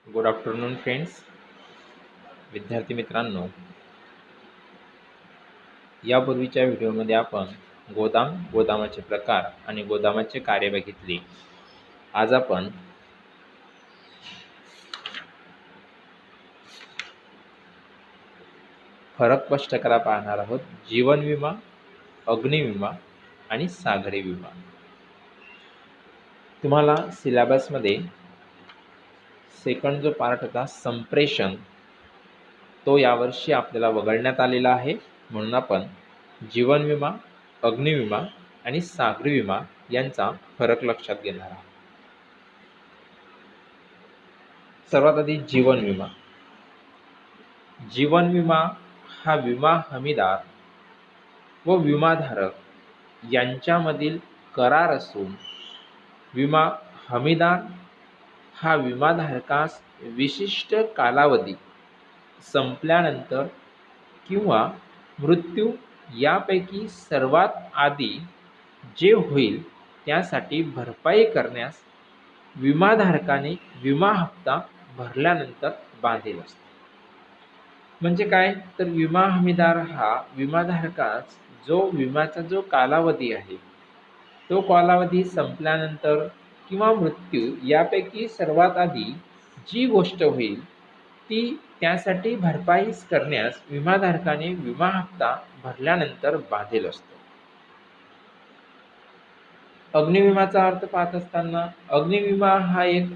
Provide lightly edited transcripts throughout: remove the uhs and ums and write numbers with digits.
Good afternoon friends. विद्यार्थी मित्रांनो, यापूर्वीच्या व्हिडिओमध्ये आपण गोदामाचे प्रकार आणि गोदामाचे कार्य बघितले. आज आपण फरक स्पष्ट करा पाहणार आहोत. जीवन विमा, अग्निविमा आणि सागरी विमा. तुम्हाला सिलेबसमध्ये सेकंड जो पार्ट होता संप्रेषण, तो यावर्षी आपल्याला वगळण्यात आलेला आहे. म्हणून आपण जीवन विमा, अग्निविमा आणि सागरी विमा यांचा फरक लक्षात घेणार आहोत. सर्वात आधी जीवन विमा. जीवन विमा हा विमा हमीदार व विमाधारक यांच्यामधील करार असून विमा हमीदार हा विमाधारकास विशिष्ट कालावधी संपल्यानंतर किंवा मृत्यू यापैकी सर्वात आधी जे होईल त्यासाठी भरपाई करण्यास विमाधारकाने विमा हप्ता भरल्यानंतर बांधील असतो. म्हणजे काय तर विमा हमीदार हा विमाधारकास जो विम्याचा जो कालावधी आहे तो कालावधी संपल्यानंतर किंवा मृत्यू यापैकी सर्वात आधी जी गोष्ट होईल ती त्यासाठी भरपाई करण्यास विमाधारकाने विमा हप्ता भरल्यानंतर बांधील असतो. अग्निविमाचा अर्थ पाहत असताना अग्निविमा हा एक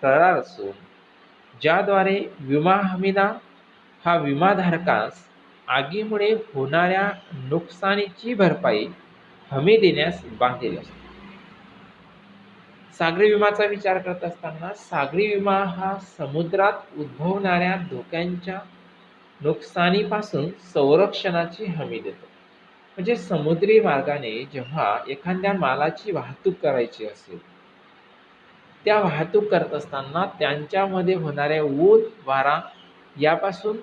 करार असून ज्याद्वारे विमा हमीदार हा विमाधारकास आगीमुळे होणाऱ्या नुकसानीची भरपाई हमी देण्यास बांधील असतो. सागरी विमाचा विचार करत असताना सागरी विमा हा समुद्रात उद्भवणाऱ्या धोक्यांच्या नुकसानीपासून संरक्षणाची हमी देतो. म्हणजे समुद्री मार्गाने जेव्हा एखाद्या मालाची वाहतूक करायची असेल, त्या वाहतूक करत असताना त्यांच्यामध्ये होणाऱ्या ऊन, वारा यापासून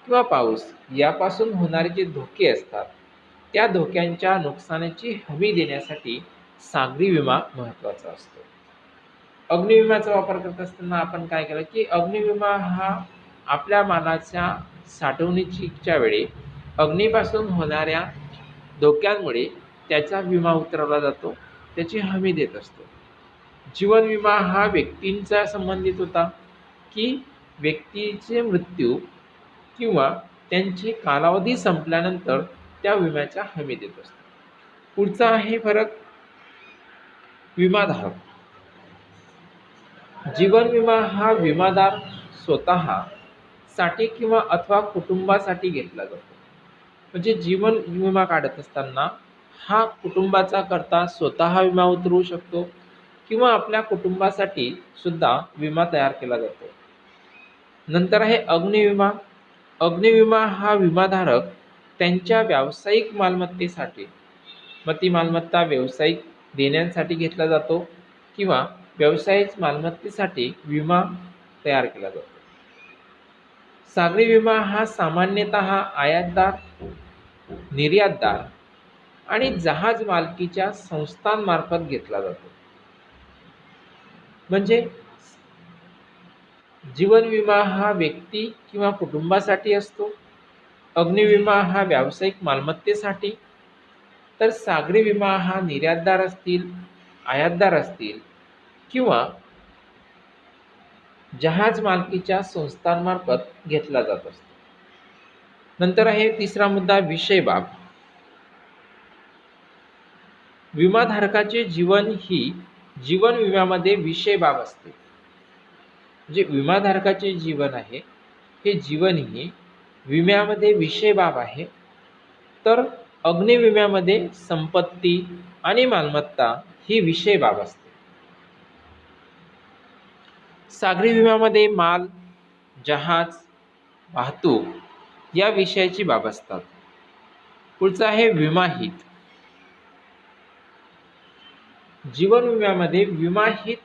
किंवा पाऊस यापासून होणारे जे धोके असतात त्या धोक्यांच्या नुकसानाची हमी देण्यासाठी सागरी विमा महत्त्वाचा असतो. अग्निविम्याचा वापर करत असताना आपण काय केलं की अग्निविमा हा आपल्या मालाच्या साठवणुकीच्या वेळी अग्नीपासून होणाऱ्या धोक्यांमुळे त्याचा विमा उतरवला जातो, त्याची हमी देत असतो. जीवन विमा हा व्यक्तींचा संबंधित होता की व्यक्तीचे मृत्यू किंवा त्यांची कालावधी संपल्यानंतर त्या विम्याच्या हमी देत असतो. पुढचा आहे फरक विमाधारक. जीवन विमा हा विमादार स्वतः साठी किंवा अथवा कुटुंबासाठी घेतला जातो. म्हणजे जीवन विमा काढत असताना हा कुटुंबाचा करता स्वतः विमा उतरवू शकतो किंवा आपल्या कुटुंबासाठी सुद्धा विमा तयार केला जातो. नंतर आहे अग्निविमा. अग्निविमा हा विमाधारक त्यांच्या व्यावसायिक मालमत्तेसाठी, मग ती मालमत्ता व्यावसायिक देण्यासाठी घेतला जातो किंवा व्यावसायिक मालमत्तेसाठी विमा तयार केला जातो. सागरी विमा हा सामान्यतः आयातदार, निर्यातदार आणि जहाज मालकीच्या संस्थांमार्फत घेतला जातो. म्हणजे जीवन विमा हा व्यक्ती किंवा कुटुंबासाठी असतो, अग्निविमा हा व्यावसायिक मालमत्तेसाठी, तर सागरी विमा हा निर्यातदार असतील, आयातदार असतील किंवा जहाज मालकीच्या संस्थांमार्फत घेतला जात असतो. नंतर आहे तिसरा मुद्दा विषय बाब. विमाधारकाचे जीवन ही जीवन विम्यामध्ये विषय बाब असते. म्हणजे विमाधारकाचे जीवन आहे हे जीवन ही विम्यामध्ये विषय बाब आहे, तर अग्निविम्यामध्ये संपत्ती आणि मालमत्ता ही विषय बाब असते. सागरी विम्यामध्ये माल, जहाज, वाहतूक या विषयाची बाब असतात. पुढचं आहे विमाहित. जीवन विम्यामध्ये विमाहित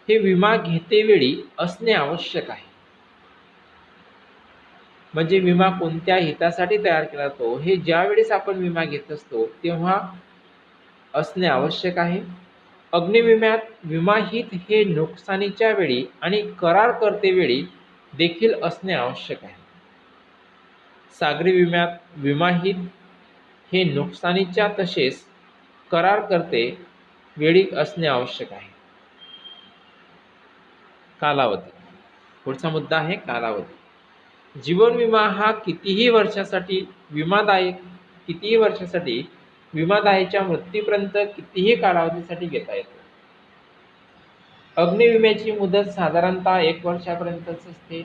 हे विमा घेतेवेळी असणे आवश्यक आहे. म्हणजे विमा कोणत्या हितासाठी तयार केला जातो हे ज्या वेळेस आपण विमा घेत असतो तेव्हा असणे आवश्यक आहे. अग्निविम्यात विमाहित हे नुकसानीच्या वेळी आणि करारकर्ते वेळी देखील असणे आवश्यक आहे. सागरी विम्यात विमाहित हे नुकसानीच्या तसेच करारकर्ते वेळी असणे आवश्यक आहे. कालावधी. पुढचा मुद्दा आहे कालावधी. जीवन विमा हा कितीही वर्षासाठी विमादायाच्या मृत्यूपर्यंत कितीही कालावधीसाठी घेता येतो. अग्निविम्याची मुदत साधारणतः 1 वर्षापर्यंतच असते.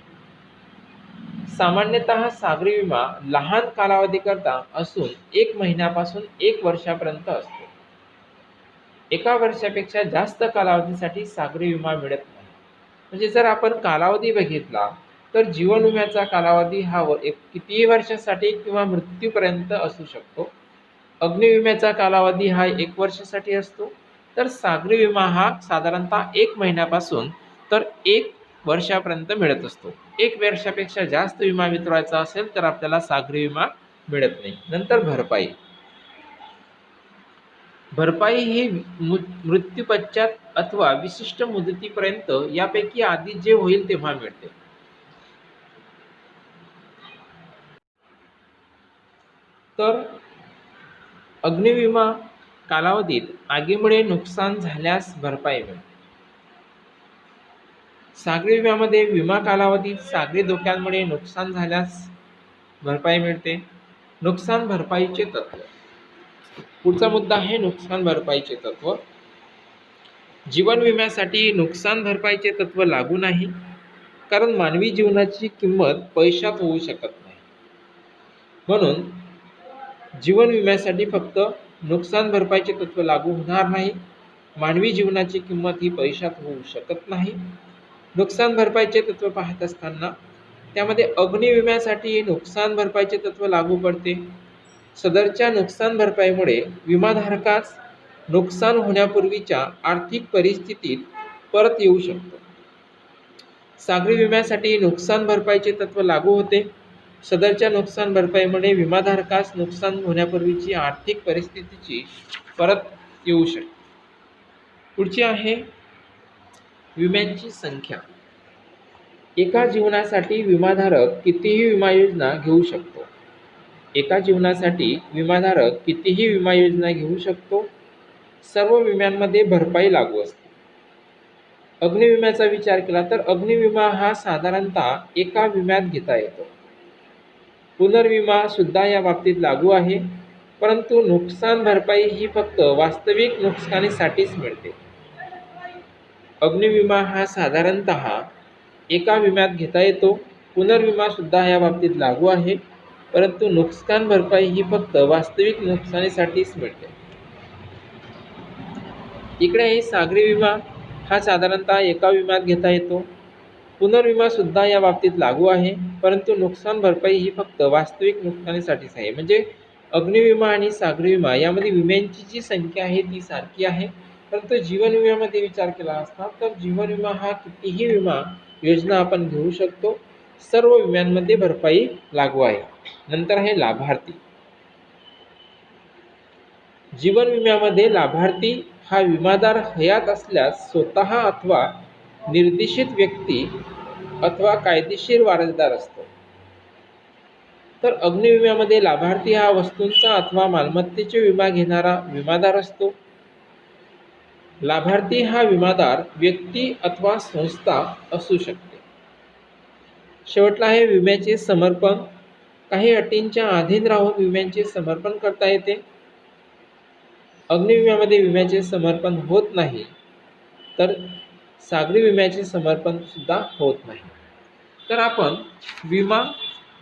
सामान्यतः सागरी विमा लहान कालावधीकरता असून 1 महिन्यापासून 1 वर्षापर्यंत असतो. 1 वर्षापेक्षा जास्त कालावधीसाठी सागरी विमा मिळत नाही. म्हणजे जर आपण कालावधी बघितला तर जीवन विम्याचा कालावधी हा कितीही वर्षासाठी किंवा मृत्यूपर्यंत असू शकतो. अग्निविम्याचा कालावधी हा 1 वर्षासाठी असतो. तर सागरी विमा हा साधारणतः 1 महिन्यापासून तर 1 वर्षापर्यंत मिळत असतो. 1 वर्षापेक्षा जास्त विमा वितरवायचा असेल तर आपल्याला सागरी विमा मिळत नाही. नंतर भरपाई. भरपाई ही मृत्यूपश्चात अथवा विशिष्ट मुदतीपर्यंत यापैकी आधी जे होईल तेव्हा मिळते. तर अग्निविमा कालावधीत आगीमुळे नुकसान झाल्यास भरपाई मिळते. सागरी विम्यामध्ये विमा कालावधीत सागरी धोक्यांमुळे नुकसान झाल्यास भरपाई मिळते. नुकसान भरपाईचे तत्व. पुढचा मुद्दा आहे नुकसान भरपाईचे तत्व. जीवन विम्यासाठी नुकसान भरपाईचे तत्व लागू नाही, कारण मानवी जीवनाची किंमत पैशात होऊ शकत नाही. म्हणून जीवन विम्यासाठी फक्त नुकसान भरपाईचे तत्व लागू होणार नाही. मानवी जीवनाची किंमत ही पैशात होऊ शकत नाही. नुकसान भरपाईचे तत्व पाहत असताना त्यामध्ये अग्निविम्यासाठी नुकसान भरपाईचे तत्व लागू पडते. सदरच्या नुकसान भरपाईमुळे विमाधारकास नुकसान होण्यापूर्वीच्या आर्थिक परिस्थितीत परत येऊ शकतो. सागरी विम्यासाठी नुकसान भरपाईचे तत्व लागू होते. सदरच्या नुकसान भरपाईमुळे विमाधारकास नुकसान होण्यापूर्वीची आर्थिक परिस्थितीची परत येऊ शकते. पुढची आहे विम्यांची संख्या. एका जीवनासाठी विमाधारक कितीही विमा योजना घेऊ शकतो. एका जीवनासाठी विमाधारक कितीही विमा योजना घेऊ शकतो. सर्व विम्यांमध्ये भरपाई लागू असते. अग्निविम्याचा विचार केला तर अग्निविमा हा साधारणतः एका विम्यात घेता येतो. पुनर्विमा सुद्धा या बाबतीत लागू आहे, परंतु नुकसान भरपाई ही फक्त वास्तविक नुकसानीसाठीच मिळते. अग्निविमा हा साधारणतः एका विम्यात घेता येतो. पुनर्विमा सुद्धा या बाबतीत लागू आहे, परंतु नुकसान भरपाई ही फक्त वास्तविक नुकसानीसाठीच मिळते. इकडे आहे सागरी विमा हा साधारणतः एका विम्यात घेता येतो. पुनर्विमा सुद्धा या बाबतीत लागू आहे, परंतु नुकसान भरपाई ही फक्त वास्तविक नुकसानीसाठीच आहे. म्हणजे अग्निविमा आणि सागरी विमा यामध्ये विम्यांची जी संख्या आहे ती सारखी आहे, परंतु जीवन विम्यामध्ये विचार केला असता तर जीवन विमा हा कितीही विमा योजना आपण घेऊ शकतो. सर्व विम्यांमध्ये भरपाई लागू आहे. नंतर आहे लाभार्थी. जीवन विम्यामध्ये लाभार्थी हा विमादार हयात असल्यास स्वतः अथवा निर्देशित व्यक्ती अथवा कायदेशीर वारसदार असतो. तर अग्निविम्यामध्ये लाभार्थी हा वस्तूंचा अथवा मालमत्तेचे विमा घेणारा विमादार असतो. लाभार्थी हा विमादार व्यक्ती अथवा संस्था असू शकते. शेवटला आहे विम्याचे समर्पण. काही अटींच्या अधीन राहून विम्याचे समर्पण करता येते. अग्निविम्यामध्ये विम्याचे समर्पण होत नाही, तर सागरी विम्याचे समर्पण सुद्धा होत नाही. तर आपण विमा,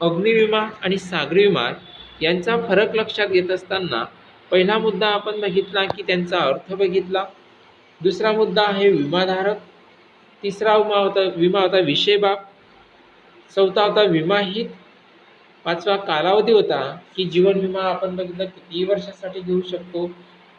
अग्निविमा आणि सागरी विमा यांचा फरक लक्षात घेत असताना पहिला मुद्दा आपण बघितला की त्यांचा अर्थ बघितला. दुसरा मुद्दा आहे विमाधारक. तिसरा विमा होता विषय बाब. चौथा होता विमाहित. पाचवा कालावधी होता की जीवन विमा आपण बघितलं किती वर्षासाठी घेऊ शकतो.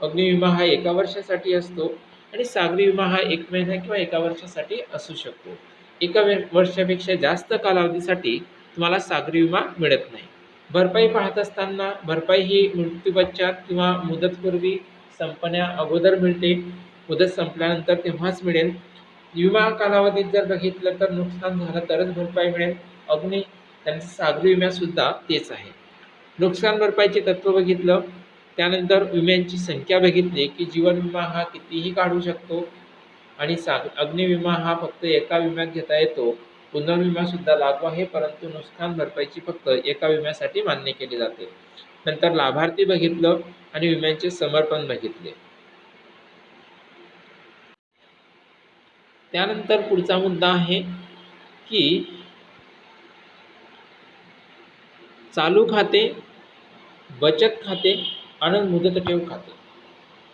अग्निविमा हा 1 वर्षासाठी असतो आणि सागरी विमा हा 1 महिना किंवा 1 वर्षासाठी असू शकतो. 1 वर्षापेक्षा जास्त कालावधीसाठी तुम्हाला सागरी विमा मिळत नाही. भरपाई पाहत असताना भरपाई ही मृत्यूपश्चात किंवा मुदतपूर्वी संपण्या अगोदर मिळते. मुदत संपल्यानंतर तेव्हाच मिळेल. विमा कालावधीत जर बघितलं तर नुकसान झालं तरच भरपाई मिळेल. अग्नी त्यांचं सागरी विम्यासुद्धा तेच आहे. नुकसान भरपाईचे तत्त्व बघितलं, त्यानंतर विम्यांची संख्या बघितली की जीवन विमा हा कितीही काढू शकतो आणि अग्निविमा हा फक्त एका विम्यात घेता येतो. पुनर्विमासुद्धा लागू आहे, परंतु नुकसान भरपाईची फक्त एका विम्यासाठी मान्य केली जाते. नंतर लाभार्थी बघितलं आणि विम्यांचे समर्पण बघितले. त्यानंतर पुढचा मुद्दा आहे की चालू खाते, बचत खाते आणि मुदत ठेव खाते.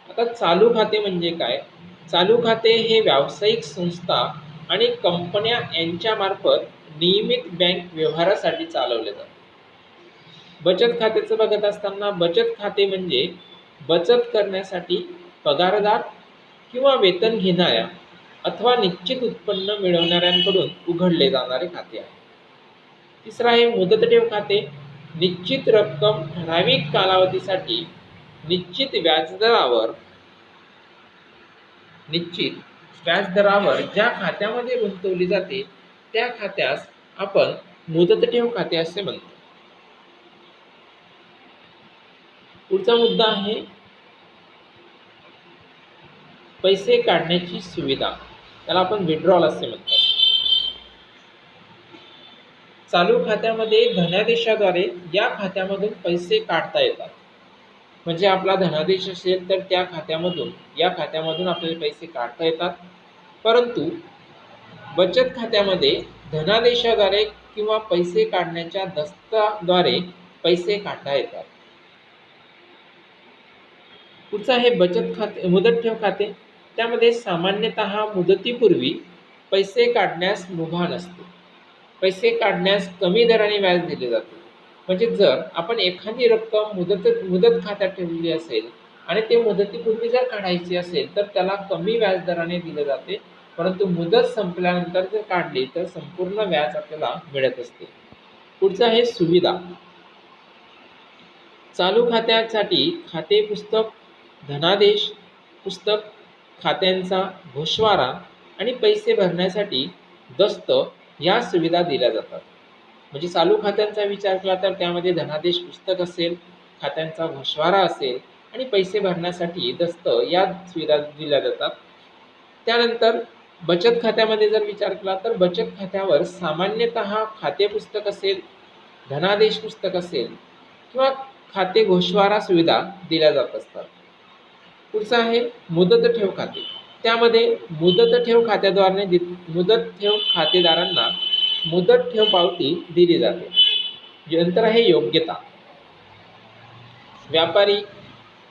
आता चालू खाते म्हणजे काय? चालू खाते हे व्यावसायिक संस्था आणि कंपन्या यांच्यामार्फत नियमित बँक व्यवहारासाठी चालवले जातात. बचत खात्याचं बघत असताना बचत खाते म्हणजे बचत करण्यासाठी पगारदार किंवा वेतन घेणाऱ्या अथवा निश्चित उत्पन्न मिळवणाऱ्यांकडून उघडले जाणारे खाते आहे. तिसरं आहे मुदत ठेव खाते. निश्चित रक्कम ठराविक कालावधीसाठी निश्चित व्याजदरावर ज्या खात्यामध्ये गुंतवली जाते त्या खात्यास आपण मुदत ठेव खाते असे म्हणतो. पुढचा मुद्दा आहे पैसे काढण्याची सुविधा, त्याला आपण विड्रॉल असे म्हणतो. चालू खात्यामध्ये धनादेशाद्वारे या खात्यामधून पैसे काढता येतात. म्हणजे आपला धनादेश असेल तर त्या खात्यामधून या खात्यामधून आपल्याला पैसे काढता येतात. परंतु बचत खात्यामध्ये धनादेशाद्वारे किंवा पैसे काढण्याच्या दस्ताद्वारे पैसे काढता येतात. पुढचं आहे बचत खाते, मुदत ठेव खाते. त्यामध्ये सामान्यतः मुदतीपूर्वी पैसे काढण्यास मुभा नसते. पैसे काढण्यास कमी दराने व्याज दिले जाते. म्हणजे जर आपण एखादी रक्कम मुदत खात्यात ठेवलेली असेल आणि ते मुदतीपूर्वी जर काढायची असेल तर त्याला कमी व्याज दराने दिले जाते. परंतु मुदत संपल्यानंतर जर काढली तर संपूर्ण व्याज आपल्याला मिळत असते. पुढचं आहे सुविधा. चालू खात्यासाठी खाते पुस्तक, धनादेश पुस्तक, खात्यांचा गोषवारा आणि पैसे भरण्यासाठी दस्त या सुविधा दिल्या जातात. म्हणजे चालू खात्यांचा विचार केला तर त्यामध्ये धनादेश पुस्तक असेल, खात्यांचा गोषवारा असेल आणि पैसे भरण्यासाठी दस्त या सुविधा दिल्या जातात. त्यानंतर बचत खात्यामध्ये जर विचार केला तर बचत खात्यावर सामान्यतः खाते पुस्तक असेल, धनादेश पुस्तक असेल किंवा खाते गोषवारा सुविधा दिल्या जात असतात. पुढचं आहे मुदत ठेव खाते. त्यामध्ये मुदत ठेव खातेदारांना मुदत ठेव पावती दिली जाते. नंतर आहे योग्यता. व्यापारी,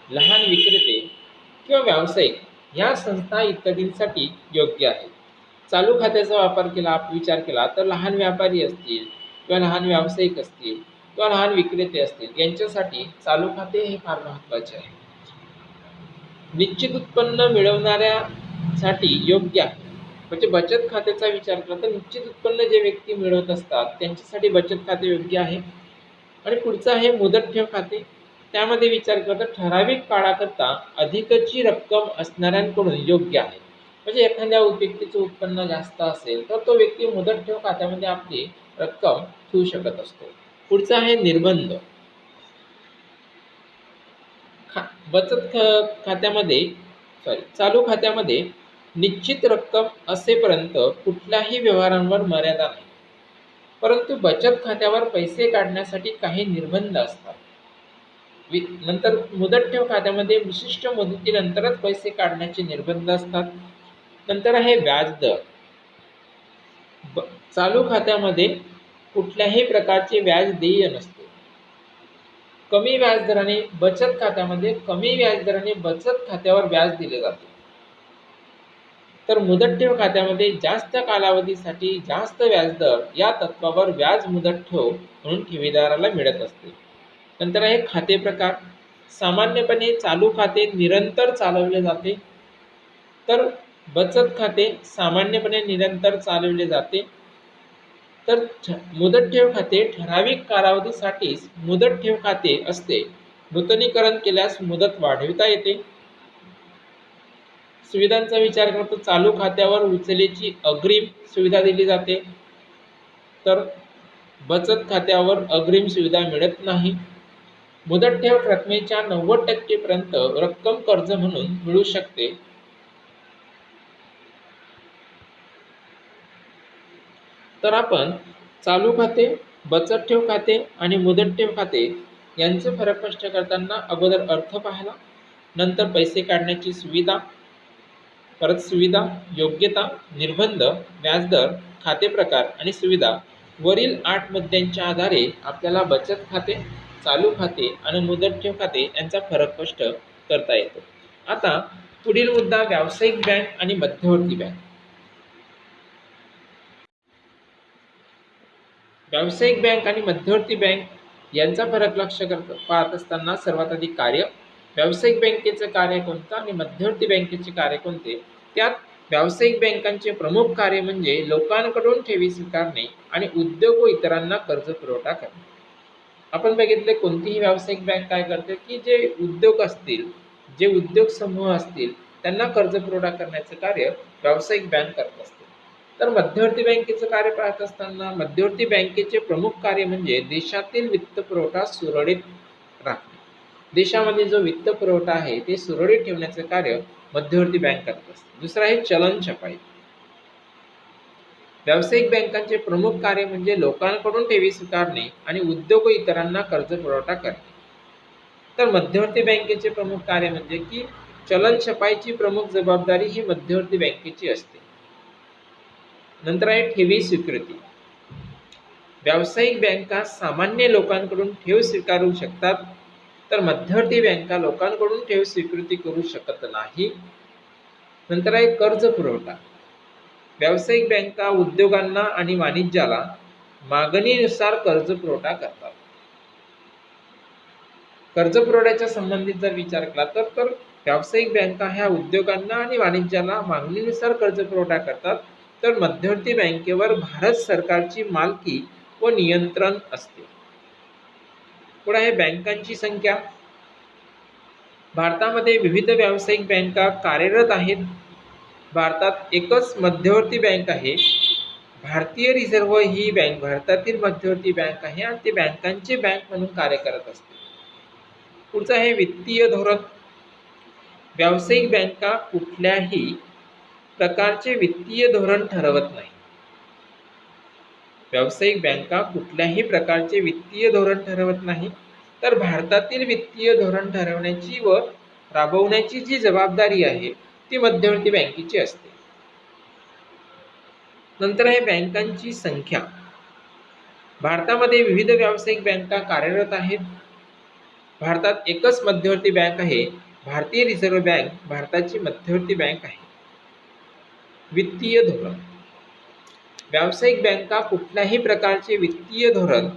लहान विक्रेते किंवा व्यावसायिक या संस्था इत्यादींसाठी योग्य आहे. चालू खात्याचा विचार केला तर लहान व्यापारी असतील किंवा लहान व्यावसायिक असतील किंवा लहान विक्रेते असतील यांच्यासाठी चालू खाते हे फार महत्त्वाचे आहे. निश्चित उत्पन्न मिळवणाऱ्यासाठी योग्य आहे. म्हणजे बचत खात्याचा विचार केला तर निश्चित उत्पन्न जे व्यक्ती मिळवत असतात त्यांच्यासाठी बचत खाते योग्य आहे. आणि पुढचं आहे मुदत ठेव खाते. त्यामध्ये विचार केला तर ठराविक काळाकरता अधिकची रक्कम असणाऱ्यांकडून योग्य आहे. म्हणजे एखाद्या व्यक्तीचं उत्पन्न जास्त असेल तर तो व्यक्ती मुदत ठेव खात्यामध्ये आपली रक्कम ठेवू शकत असतो. पुढचं आहे निर्बंध. चालू खात्यामध्ये निश्चित रक्कम असेपर्यंत कुठल्याही व्यवहारांवर मर्यादा नाही. परंतु बचत खात्यावर पैसे काढण्यासाठी काही निर्बंध असतात. नंतर मुदत ठेव खात्यामध्ये विशिष्ट मुदतीनंतरच पैसे काढण्याचे निर्बंध असतात. नंतर आहे व्याजदर. चालू खात्यामध्ये कुठल्याही प्रकारचे व्याज देय नसते. कमी व्याजदराने बचत खात्यावर व्याज दिले जाते. तर मुदत ठेव खात्यामध्ये जास्त कालावधीसाठी जास्त व्याजदर या तत्वावर व्याज मुदत ठेव म्हणून ठेवीदाराला मिळत असते. नंतर आहे खाते प्रकार. सामान्यपणे चालू खाते निरंतर चालवले जाते, तर बचत खाते सामान्यपणे निरंतर चालवले जाते. तर मुदत ठेव खाते ठराविक कालावधीसाठीच मुदत ठेव खाते असते. नूतनीकरण केल्यास मुदत वाढविता येते. सुविधांचा विचार करतो चालू खात्यावर उचलेची अग्रिम सुविधा दिली जाते, तर बचत खात्यावर अग्रिम सुविधा मिळत नाही. मुदत ठेव रकमेच्या 90% पर्यंत रक्कम कर्ज म्हणून मिळू शकते. तर आपण चालू खाते, बचत ठेव खाते आणि मुदत ठेव खाते यांचे फरक स्पष्ट करताना अगोदर अर्थ पाहिला, नंतर पैसे काढण्याची सुविधा, परत सुविधा, योग्यता, निर्बंध, व्याजदर, खाते प्रकार आणि सुविधा वरील 8 मुद्द्यांच्या आधारे आपल्याला बचत खाते, चालू खाते आणि मुदत ठेव खाते यांचा फरक स्पष्ट करता येतो. आता पुढील मुद्दा व्यावसायिक बँक आणि मध्यवर्ती बँक. व्यावसायिक बँक आणि मध्यवर्ती बँक यांचा फरक पाहत असताना सर्वात आधी कार्य, व्यावसायिक बँकेचे कार्य कोणतं आणि मध्यवर्ती बँकेचे कार्य कोणते. त्यात व्यावसायिक बँकांचे प्रमुख कार्य म्हणजे लोकांकडून ठेवी स्वीकारणे आणि उद्योग व इतरांना कर्ज पुरवठा करणे. आपण बघितले कोणतीही व्यावसायिक बँक काय करते की जे उद्योग असतील, जे उद्योग समूह असतील त्यांना कर्ज पुरवठा करण्याचे कार्य व्यावसायिक बँक करत असते. तर मध्यवर्ती बँकेचं कार्य पाहत असताना मध्यवर्ती बँकेचे प्रमुख कार्य म्हणजे देशातील वित्त पुरवठा सुरळीत राखणे. देशामध्ये जो वित्त पुरवठा आहे ते सुरळीत ठेवण्याचे कार्य मध्यवर्ती बँक करत असते. दुसरा आहे चलन छपाई. व्यावसायिक बँकांचे प्रमुख कार्य म्हणजे लोकांकडून ठेवी स्वीकारणे आणि उद्योग व इतरांना कर्ज पुरवठा करणे. तर मध्यवर्ती बँकेचे प्रमुख कार्य म्हणजे की चलन छपाईची प्रमुख जबाबदारी ही मध्यवर्ती बँकेची असते. नंतर आहे ठेवी स्वीकृती. व्यावसायिक बँका सामान्य लोकांकडून ठेव स्वीकारू शकतात, तर मध्यवर्ती बँका लोकांकडून ठेव स्वीकृती करू शकत नाही. नंतर आहे कर्ज पुरवठा. व्यावसायिक बँका उद्योगांना आणि वाणिज्याला मागणीनुसार कर्ज पुरवठा करतात. कर्ज पुरवठ्याच्या संबंधित जर विचार केला तर व्यावसायिक बँका ह्या उद्योगांना आणि वाणिज्याला मागणीनुसार कर्ज पुरवठा करतात, तर मध्यवर्ती बँकेवर भारत सरकारची मालकी व नियंत्रण असते. पुढे आहे बँकांची संख्या. भारतामध्ये विविध व्यावसायिक बँका कार्यरत आहेत. भारतात एकच मध्यवर्ती बँक आहे. भारतीय रिझर्व्ह ही बँक भारतातील मध्यवर्ती बँक आहे आणि ती बँकांची बँक म्हणून कार्य करत असते. पुढचं आहे वित्तीय धोरण. व्यावसायिक बँका कुठल्याही प्रकारचे वित्तीय धोरण ठरवत नाही. व्यावसायिक बँका कुठल्याही प्रकारचे वित्तीय धोरण ठरवत नाही, तर भारतातील वित्तीय धोरण ठरवण्याची व राबवण्याची जी जबाबदारी आहे ती मध्यवर्ती बँकेची असते. नंतर आहे बँकांची संख्या. भारतामध्ये विविध व्यावसायिक बँका कार्यरत आहेत. भारतात एकच मध्यवर्ती बँक आहे. भारतीय रिझर्व्ह बँक भारताची मध्यवर्ती बँक आहे. वित्तीय धोरण. व्यावसायिक बँका कुठल्याही प्रकारचे वित्तीय धोरण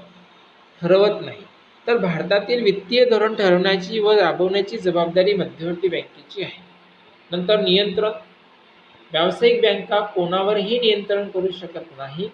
ठरवत नाही, तर भारतातील वित्तीय धोरण ठरवण्याची व राबवण्याची जबाबदारी मध्यवर्ती बँकेची आहे. नंतर नियंत्रण. व्यावसायिक बँका कोणावरही नियंत्रण करू शकत नाही,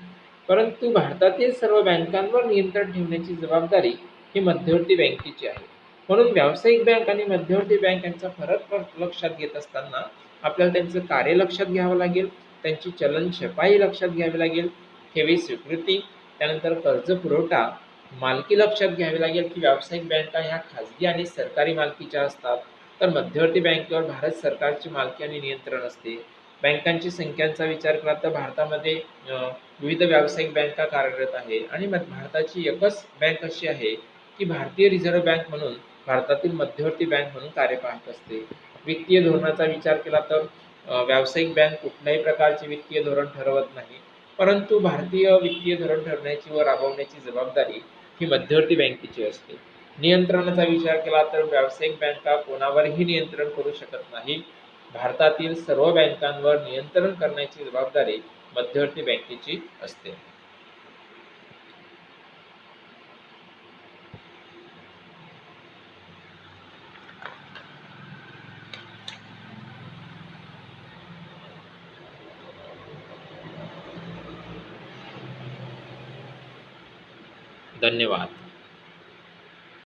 परंतु भारतातील सर्व बँकांवर नियंत्रण ठेवण्याची जबाबदारी ही मध्यवर्ती बँकेची आहे. म्हणून व्यावसायिक बँक आणि मध्यवर्ती बँक यांचा फरक लक्षात घेत असताना आपल्याला त्यांचं कार्य लक्षात घ्यावं लागेल, त्यांची चलन छपाई लक्षात घ्यावी लागेल, ठेवी स्वीकृती, त्यानंतर कर्ज पुरवठा, मालकी लक्षात घ्यावी लागेल की व्यावसायिक बँका ह्या खाजगी आणि सरकारी मालकीच्या असतात, तर मध्यवर्ती बँकेवर भारत सरकारची मालकी आणि नियंत्रण असते. बँकांची संख्यांचा विचार केला तर भारतामध्ये विविध व्यावसायिक बँका कार्यरत आहे आणि भारताची एकच बँक अशी आहे की भारतीय रिझर्व्ह बँक म्हणून भारतातील मध्यवर्ती बँक म्हणून कार्य पाहत असते. वित्तीय धोरणाचा विचार केला तर व्यावसायिक बँक कुठल्याही प्रकारचे वित्तीय धोरण ठरवत नाही, परंतु भारतीय वित्तीय धोरण ठरवण्याची व राबवण्याची जबाबदारी ही मध्यवर्ती बँकेची असते. नियंत्रणाचा विचार केला तर व्यावसायिक बँका कोणावरही नियंत्रण करू शकत नाही. भारतातील सर्व बँकांवर नियंत्रण करण्याची जबाबदारी मध्यवर्ती बँकेची असते. धन्यवाद.